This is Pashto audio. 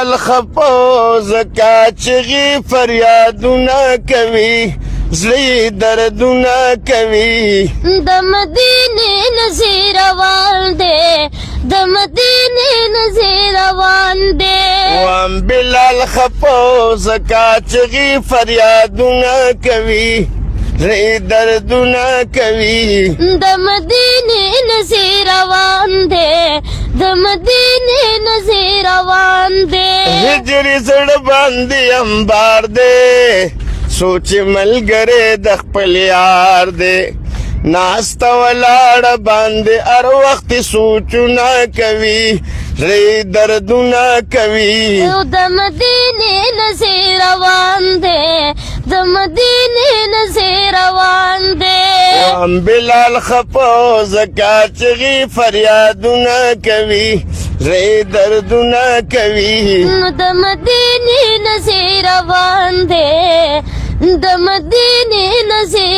بلال خپو زکا چغی فریادونه کوي زړه دردونه کوي د مدینې نظر روان دی د مدینې نظر روان دی وام بلال خپو زکا چغی فریادونه کوي زړه دردونه کوي د مدینې نظر روان دی د مدینې نظر روان دی هجر زړه باندې انبار دی سوچ ملګری د خپل یار دی ناسته ولاړه باندې هر وخت سوچونه کوي زړه دردونه کوي د مدینې نظر روان دی د مدینې نظر روان دی وام بلال خپو زکا چغی فریادونه کوي زړه دردونه کوي د مدینې نظر روان دی د مدینې نظر